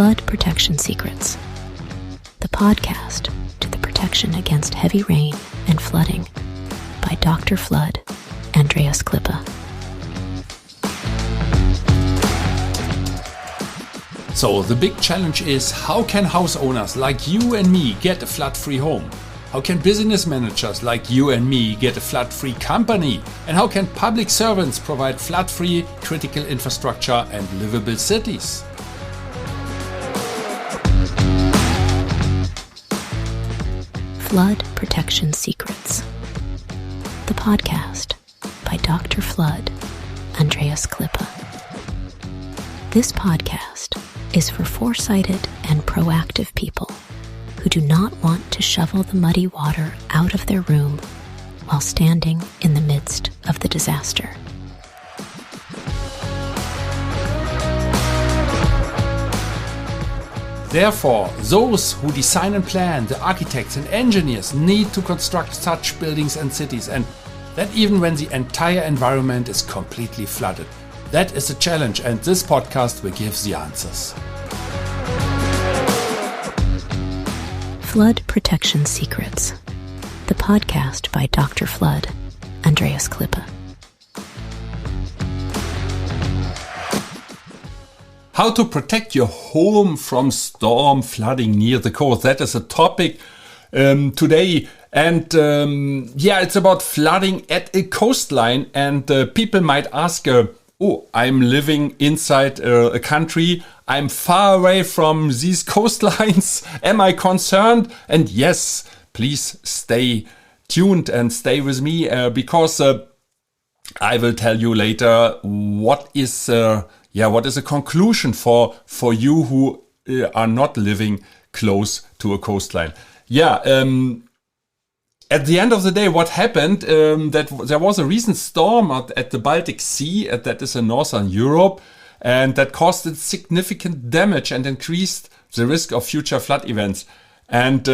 Flood Protection Secrets, the podcast to the protection against heavy rain and flooding by Dr. Flood, Andreas Klippe. So the big challenge is, how can house owners like you and me get a flood-free home? How can business managers like you and me get a flood-free company? And how can public servants provide flood-free critical infrastructure and livable cities? Flood Protection Secrets, the podcast by Dr. Flood, Andreas Klippe. This podcast is for foresighted and proactive people who do not want to shovel the muddy water out of their room while standing in the midst of the disaster. Therefore, those who design and plan, the architects and engineers, need to construct such buildings and cities, and that even when the entire environment is completely flooded. That is a challenge, and this podcast will give the answers. Flood Protection Secrets, the podcast by Dr. Flood, Andreas Klippe. How to protect your home from storm flooding near the coast. That is a topic today. And it's about flooding at a coastline. And people might ask, I'm living inside a country. I'm far away from these coastlines. Am I concerned? And yes, please stay tuned and stay with me because I will tell you later what is a conclusion for you who are not living close to a coastline. At the end of the day, what happened, that there was a recent storm at the Baltic Sea, that is in Northern Europe, and that caused significant damage and increased the risk of future flood events. And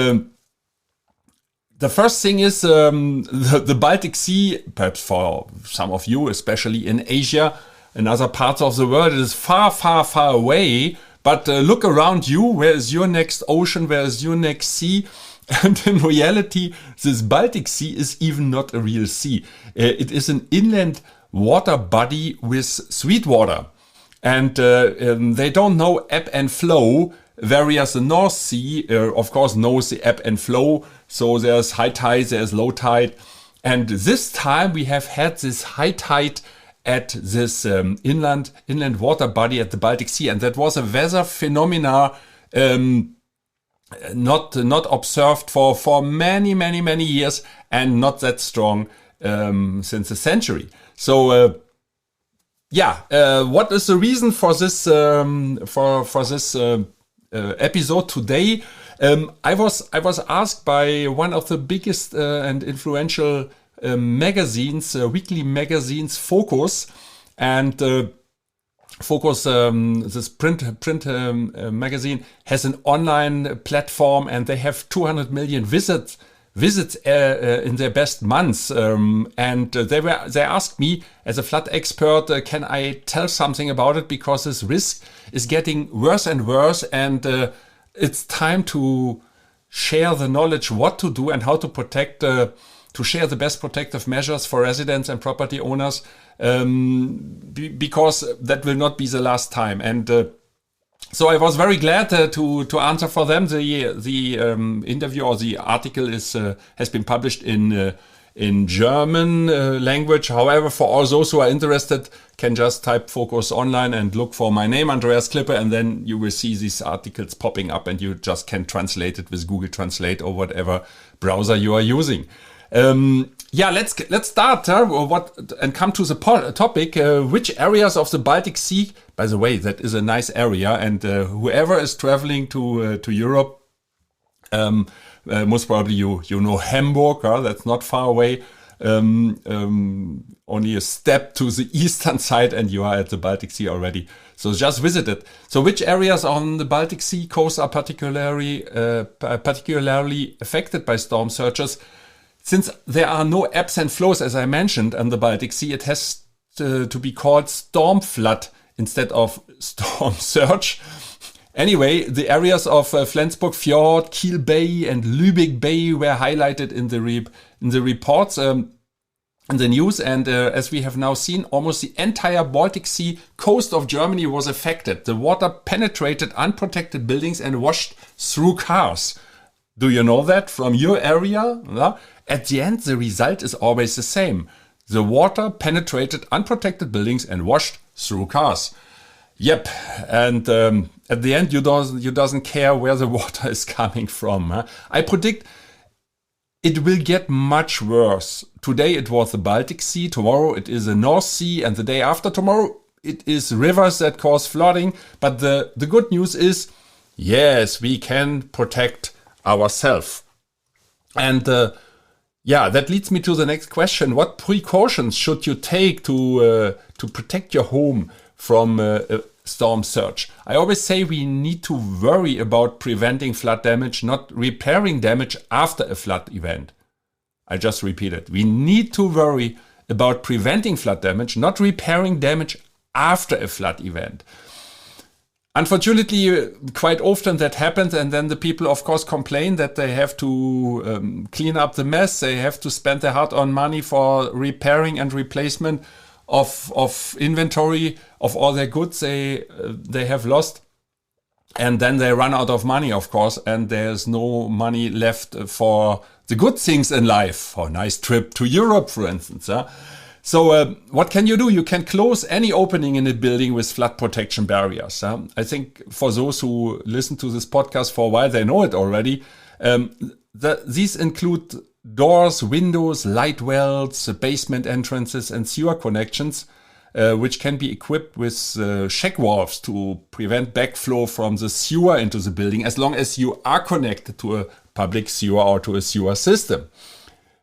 the first thing is the Baltic Sea, perhaps for some of you, especially in Asia and other parts of the world, it is far, far, far away. But look around you. Where is your next ocean? Where is your next sea? And in reality, this Baltic Sea is even not a real sea. It is an inland water body with sweet water. And they don't know ebb and flow, whereas the North Sea, of course, knows the ebb and flow. So there's high tide, there's low tide. And this time we have had this high tide at this inland water body at the Baltic Sea. And that was a weather phenomena not observed for many, many, many years and not that strong since a century. So what is the reason for this episode today? I was asked by one of the biggest and influential magazines, weekly magazines, Focus, and Focus, this print magazine, has an online platform, and they have 200 million visits in their best months. And they asked me, as a flood expert, can I tell something about it, because this risk is getting worse and worse, and it's time to share the knowledge what to do and how to protect, to share the best protective measures for residents and property owners. Because that will not be the last time. And so I was very glad to answer for them. The interview or the article has been published in German language. However, for all those who are interested, can just type Focus online and look for my name, Andreas Klippe, and then you will see these articles popping up, and you just can translate it with Google Translate or whatever browser you are using. Let's start and come to the topic. Which areas of the Baltic Sea? By the way, that is a nice area, and whoever is traveling to Europe, most probably you know Hamburg. That's not far away. Only a step to the eastern side, and you are at the Baltic Sea already. So just visit it. So which areas on the Baltic Sea coast are particularly affected by storm surges? Since there are no ebbs and flows, as I mentioned, on the Baltic Sea, it has to be called storm flood instead of storm surge. Anyway, the areas of Flensburg Fjord, Kiel Bay and Lübeck Bay were highlighted in the reports, in the news. And as we have now seen, almost the entire Baltic Sea coast of Germany was affected. The water penetrated unprotected buildings and washed through cars. Do you know that from your area? Yeah? At the end, the result is always the same. The water penetrated unprotected buildings and washed through cars. Yep, and at the end, you doesn't care where the water is coming from. Huh? I predict it will get much worse. Today it was the Baltic Sea, tomorrow it is the North Sea, and the day after tomorrow it is rivers that cause flooding. But the good news is, yes, we can protect ourselves. And that leads me to the next question. What precautions should you take to protect your home from a storm surge? I always say we need to worry about preventing flood damage, not repairing damage after a flood event. I just repeat it. We need to worry about preventing flood damage, not repairing damage after a flood event. Unfortunately, quite often that happens, and then the people, of course, complain that they have to clean up the mess. They have to spend their hard-earned money for repairing and replacement of inventory of all their goods they have lost, and then they run out of money, of course, and there's no money left for the good things in life, for a nice trip to Europe, for instance. So what can you do? You can close any opening in a building with flood protection barriers. I think for those who listen to this podcast for a while, they know it already. These include doors, windows, light wells, basement entrances, and sewer connections, which can be equipped with check valves to prevent backflow from the sewer into the building, as long as you are connected to a public sewer or to a sewer system.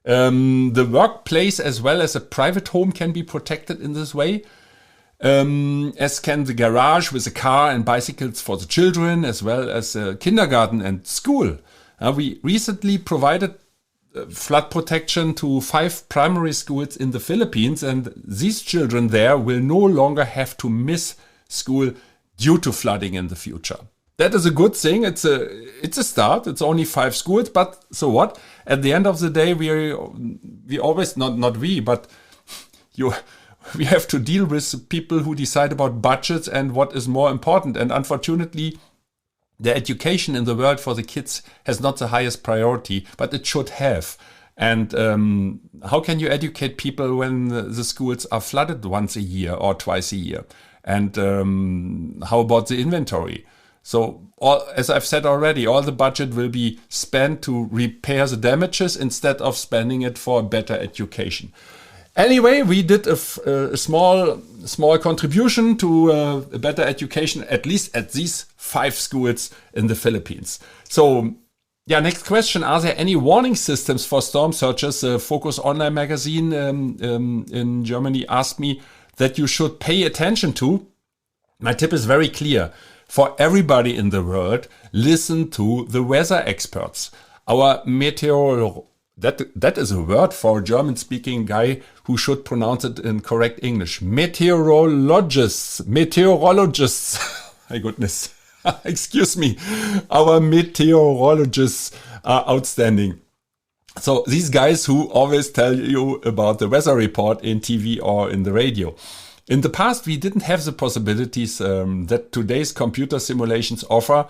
The workplace as well as a private home can be protected in this way, as can the garage with a car and bicycles for the children, as well as a kindergarten and school. We recently provided flood protection to 5 primary schools in the Philippines, and these children there will no longer have to miss school due to flooding in the future. That is a good thing. It's a start. It's only 5 schools, but so what? At the end of the day, we always not we, but we have to deal with people who decide about budgets and what is more important. And unfortunately, the education in the world for the kids has not the highest priority, but it should have. And how can you educate people when the schools are flooded once a year or twice a year? And how about the inventory? So, as I've said already, all the budget will be spent to repair the damages instead of spending it for better education. Anyway, we did a small contribution to a better education, at least at these 5 schools in the Philippines. So, next question. Are there any warning systems for storm surges? Focus Online magazine in Germany asked me that you should pay attention to. My tip is very clear. For everybody in the world, listen to the weather experts. Our that is a word for a German-speaking guy who should pronounce it in correct English. Meteorologists. My goodness. Excuse me. Our meteorologists are outstanding. So these guys who always tell you about the weather report in TV or in the radio. In the past, we didn't have the possibilities that today's computer simulations offer,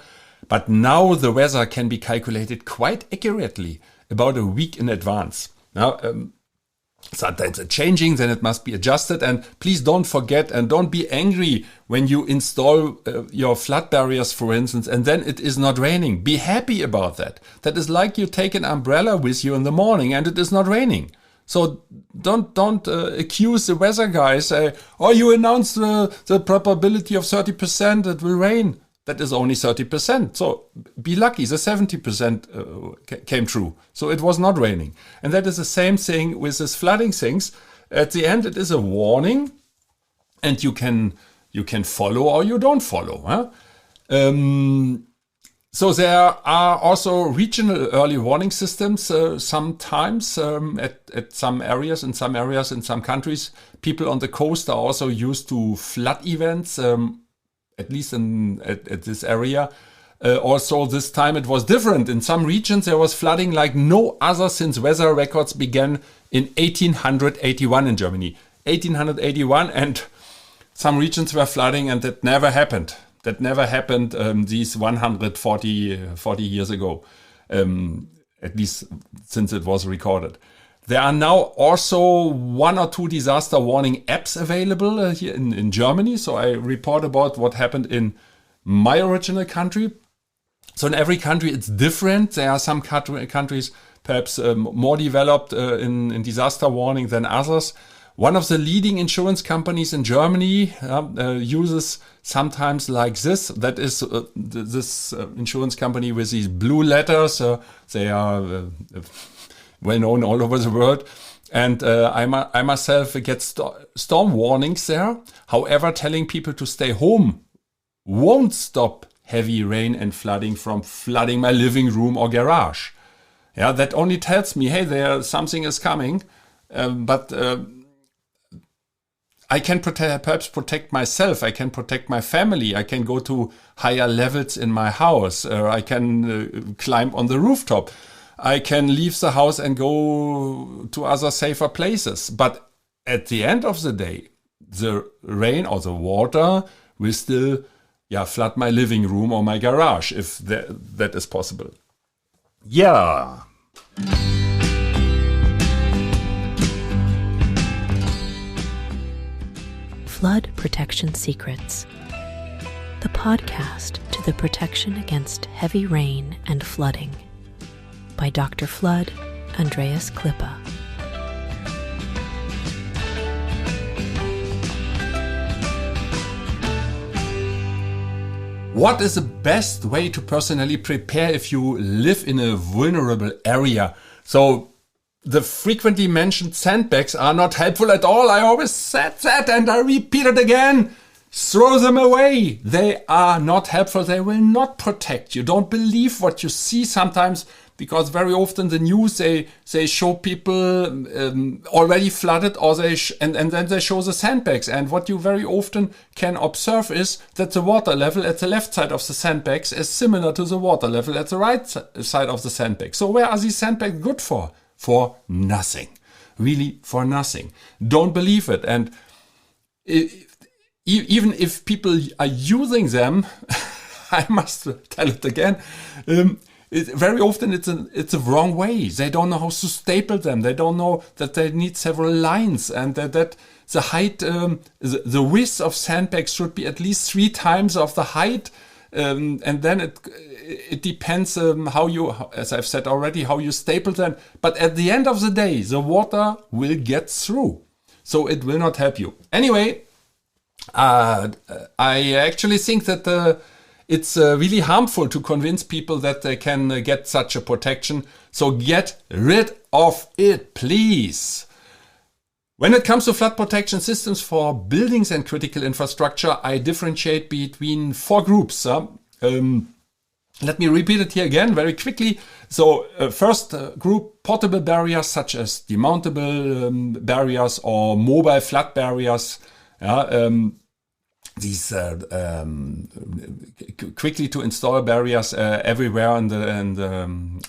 but now the weather can be calculated quite accurately, about a week in advance. Now, sometimes it's changing, then it must be adjusted, and please don't forget and don't be angry when you install your flood barriers, for instance, and then it is not raining. Be happy about that. That is like you take an umbrella with you in the morning and it is not raining. So don't accuse the weather guys. You announced the probability of 30% it will rain. That is only 30%. So be lucky. The 70% came true. So it was not raining. And that is the same thing with this flooding things. At the end, it is a warning, and you can follow or you don't follow. So there are also regional early warning systems. Sometimes at some areas, in some countries, people on the coast are also used to flood events. at least at this area. Also, this time it was different. In some regions, there was flooding like no other since weather records began in 1881 in Germany. 1881, and some regions were flooding, and that never happened. That never happened these 140 years ago, at least since it was recorded. There are now also 1 or 2 disaster warning apps available here in Germany. So I report about what happened in my original country. So in every country it's different. There are some countries perhaps more developed in disaster warning than others. One of the leading insurance companies in Germany uses sometimes like this. That is this insurance company with these blue letters. They are well known all over the world. And I myself get storm warnings there. However, telling people to stay home won't stop heavy rain and flooding from flooding my living room or garage. Yeah, that only tells me, hey, something is coming. But I can perhaps protect myself. I can protect my family. I can go to higher levels in my house. I can climb on the rooftop. I can leave the house and go to other safer places. But at the end of the day, the rain or the water will still flood my living room or my garage, if that is possible. Yeah. Flood Protection Secrets, the podcast to the protection against heavy rain and flooding, by Dr. Flood, Andreas Klippe. What is the best way to personally prepare if you live in a vulnerable area? So the frequently mentioned sandbags are not helpful at all. I always said that and I repeat it again. Throw them away. They are not helpful. They will not protect you. Don't believe what you see sometimes, because very often the news, they show people already flooded, or and then they show the sandbags. And what you very often can observe is that the water level at the left side of the sandbags is similar to the water level at the right side of the sandbag. So where are these sandbags good for? For nothing. Really for nothing. Don't believe it. And even if people are using them, I must tell it again, very often it's a wrong way. They don't know how to staple them. They don't know that they need several lines, and that the height, the width of sandbags should be at least 3 times of the height. And then it depends how you, as I've said already, how you staple them. But at the end of the day, the water will get through. So it will not help you. Anyway, I actually think that it's really harmful to convince people that they can get such a protection. So get rid of it, please. When it comes to flood protection systems for buildings and critical infrastructure, I differentiate between 4 groups. Let me repeat it here again very quickly. So first group, portable barriers such as demountable barriers or mobile flood barriers. These quickly to install barriers everywhere on the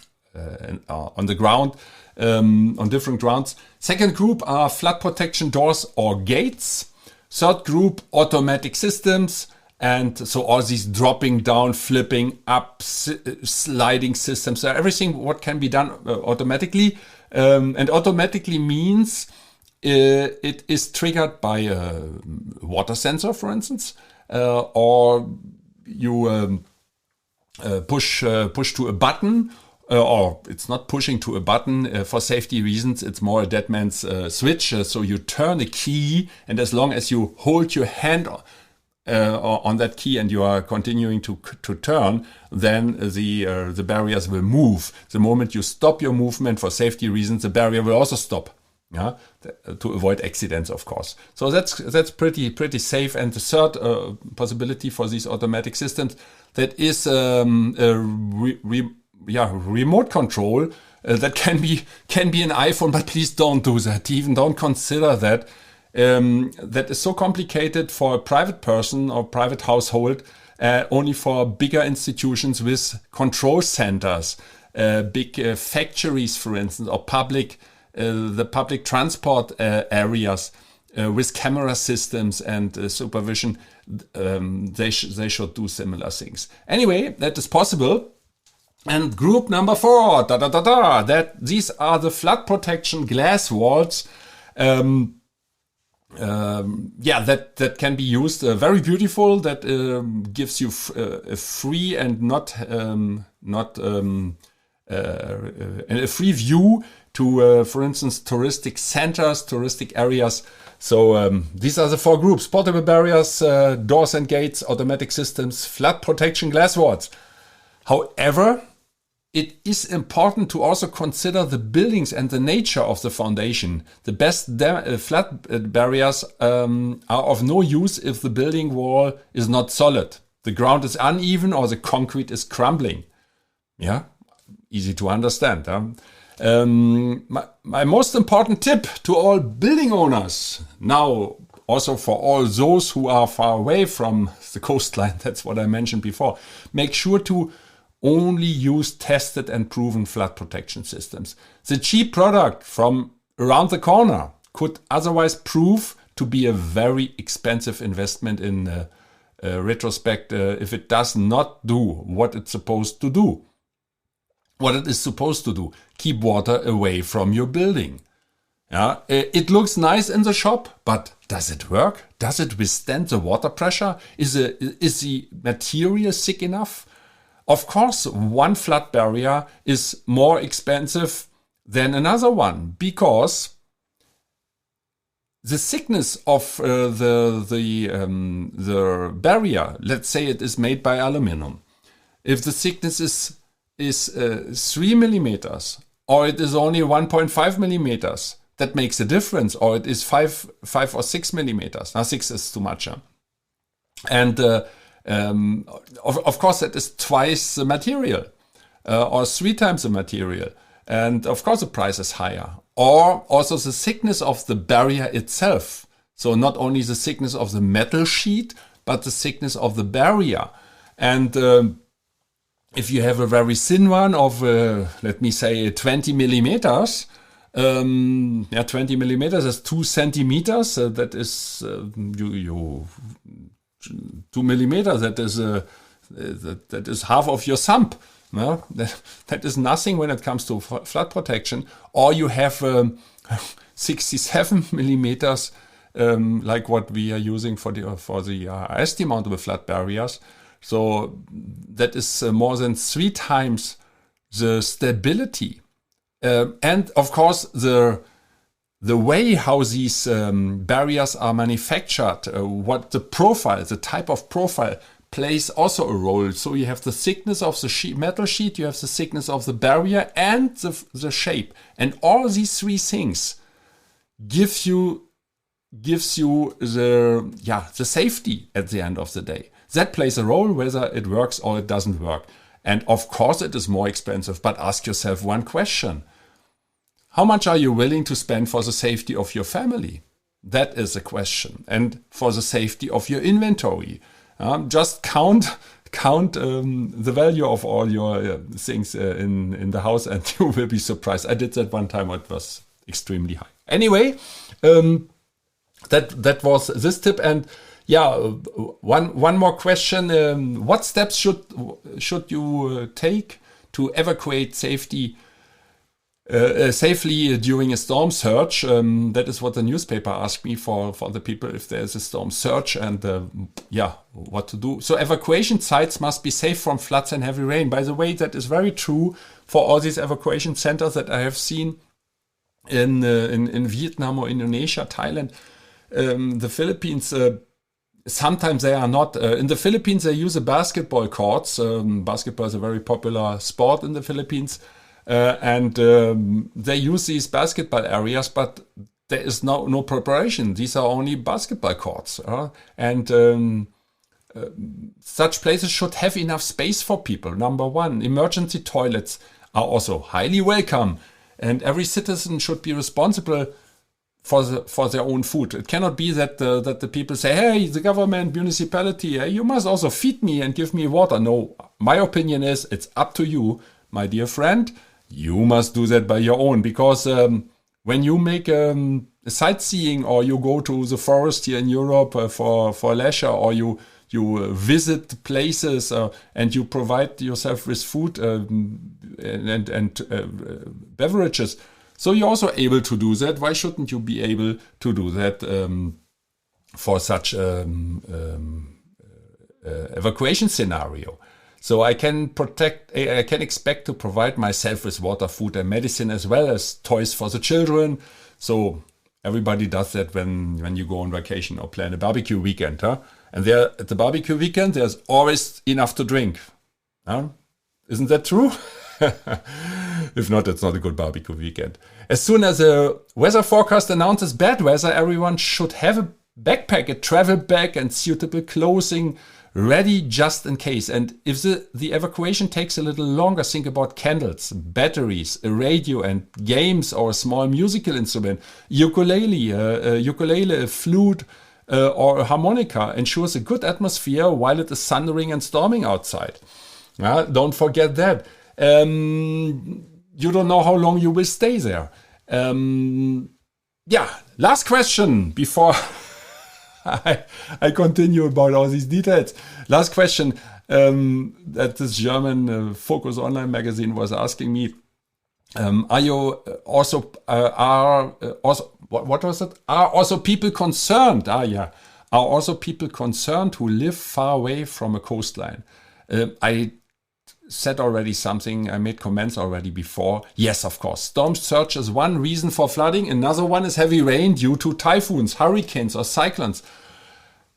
ground, on different grounds. Second group are flood protection doors or gates. Third group, automatic systems. And so all these dropping down, flipping up, sliding systems. So everything what can be done automatically. And automatically means it is triggered by a water sensor, for instance, or you push to a button, or it's not pushing to a button for safety reasons. It's more a dead man's switch. So you turn a key, and as long as you hold your hand on that key and you are continuing to turn, then the barriers will move. The moment you stop your movement for safety reasons, the barrier will also stop. Yeah, to avoid accidents, of course. So that's pretty safe. And the third possibility for these automatic systems, that is remote control. That can be an iPhone, but please don't do that. Even don't consider that. that is so complicated for a private person or private household, only for bigger institutions with control centers, big factories, for instance, or the public transport areas with camera systems and supervision. They should do similar things. Anyway, that is possible. And group number 4, that these are the flood protection glass walls. That can be used. Very beautiful. That gives you a free and not a free view to, for instance, touristic centers, touristic areas. So these are the 4 groups: portable barriers, doors and gates, automatic systems, flood protection glass walls. However, it is important to also consider the buildings and the nature of the foundation. The best flood barriers are of no use if the building wall is not solid, the ground is uneven, or the concrete is crumbling. Yeah, easy to understand. My most important tip to all building owners, now also for all those who are far away from the coastline, that's what I mentioned before, make sure to only use tested and proven flood protection systems. The cheap product from around the corner could otherwise prove to be a very expensive investment in retrospect if it does not do what it's supposed to do. What it is supposed to do: keep water away from your building. Yeah, it looks nice in the shop, but does it work? Does it withstand the water pressure? Is the material thick enough? Of course, one flood barrier is more expensive than another one because the thickness of the barrier, let's say it is made by aluminum. If the thickness is 3 millimeters, or it is only 1.5 millimeters, that makes a difference. Or it is 5 or 6 millimeters. Now 6 is too much. Huh? And of course, that is twice the material or 3 times the material. And of course, the price is higher. Or also the thickness of the barrier itself. So not only the thickness of the metal sheet, but the thickness of the barrier. And if you have a very thin one of, let me say, 20 millimeters, 20 millimeters is 2 centimeters. That is 2 millimeters. That is half of your thumb. No? That is nothing when it comes to flood protection. Or you have 67 millimeters, like what we are using for the IST mountable flood barriers. So that is more than 3 times the stability. And of course, the way how these barriers are manufactured, what the profile, the type of profile plays also a role. So you have the thickness of the metal sheet, you have the thickness of the barrier and the shape. And all these 3 things gives you the safety at the end of the day. That plays a role whether it works or it doesn't work. And of course it is more expensive, but ask yourself one question. How much are you willing to spend for the safety of your family? That is a question. And for the safety of your inventory. Just count the value of all your things in the house and you will be surprised. I did that one time. It was extremely high. Anyway, that was this tip. And one more question. What steps should you take to evacuate safely during a storm surge? That is what the newspaper asked me for the people if there's a storm surge and what to do. So evacuation sites must be safe from floods and heavy rain. By the way, that is very true for all these evacuation centers that I have seen in Vietnam or Indonesia, Thailand, the Philippines. Sometimes they are not. In the Philippines, they use basketball courts. Basketball is a very popular sport in the Philippines. And they use these basketball areas, but there is no preparation. These are only basketball courts. And such places should have enough space for people. Number one, emergency toilets are also highly welcome. And every citizen should be responsible for their own food. It cannot be that the people say, hey, the government, municipality, you must also feed me and give me water. No, my opinion is it's up to you, my dear friend. You must do that by your own, because when you make sightseeing, or you go to the forest here in Europe for leisure, or you visit places and you provide yourself with food and beverages, so you're also able to do that. Why shouldn't you be able to do that for such evacuation scenario? So I can expect to provide myself with water, food, and medicine, as well as toys for the children. So everybody does that when you go on vacation or plan a barbecue weekend, huh? And there at the barbecue weekend, there's always enough to drink. Huh? Isn't that true? If not, it's not a good barbecue weekend. As soon as a weather forecast announces bad weather, everyone should have a backpack, a travel bag, and suitable clothing ready just in case. And if the evacuation takes a little longer, think about candles, batteries, a radio, and games, or a small musical instrument. Ukulele, a flute, or a harmonica ensures a good atmosphere while it is thundering and storming outside. Don't forget that. You don't know how long you will stay there. Last question before I continue about all these details. Last question that this German Focus Online magazine was asking me: Are also people concerned? Are also people concerned who live far away from a coastline? I said already something. I made comments already before. Yes, of course. Storm surge is one reason for flooding. Another one is heavy rain due to typhoons, hurricanes, or cyclones.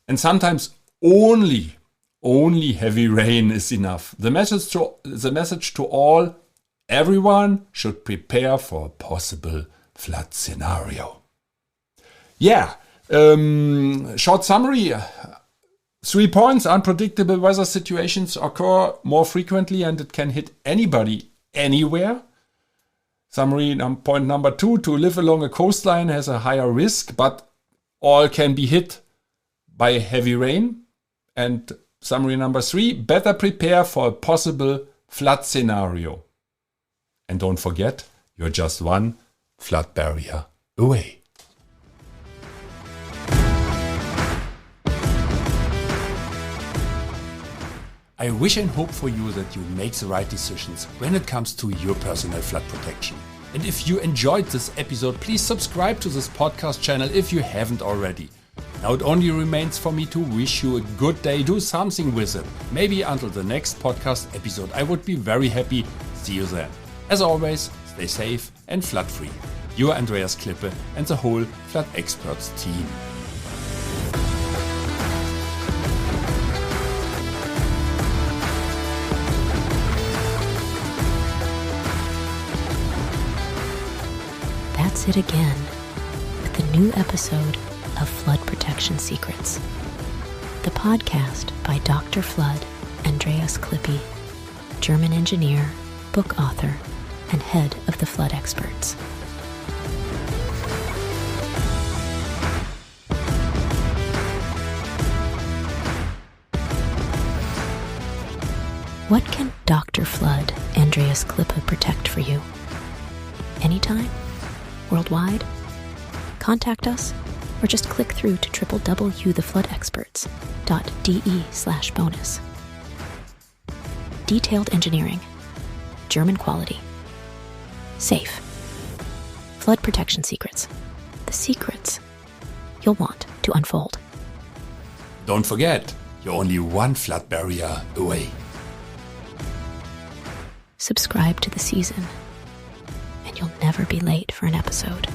And sometimes only heavy rain is enough. The message to all: everyone should prepare for a possible flood scenario. Short summary. 3 points. Unpredictable weather situations occur more frequently, and it can hit anybody, anywhere. Summary point number 2. To live along a coastline has a higher risk, but all can be hit by heavy rain. And summary number 3. Better prepare for a possible flood scenario. And don't forget, you're just one flood barrier away. I wish and hope for you that you make the right decisions when it comes to your personal flood protection. And if you enjoyed this episode, please subscribe to this podcast channel if you haven't already. Now it only remains for me to wish you a good day. Do something with it. Maybe until the next podcast episode. I would be very happy. See you then. As always, stay safe and flood free. Your Andreas Klippe and the whole Flood Experts team. That's it again with the new episode of Flood Protection Secrets, the podcast by Dr. Flood Andreas Klippe, German engineer, book author, and head of the Flood Experts. What can Dr. Flood Andreas Klippe protect for you? Anytime? Worldwide? Contact us or just click through to www.floodexperts.de/bonus. Detailed engineering. German quality. Safe. Flood protection secrets. The secrets you'll want to unfold. Don't forget, you're only one flood barrier away. Subscribe to the season, and you'll never be late for an episode.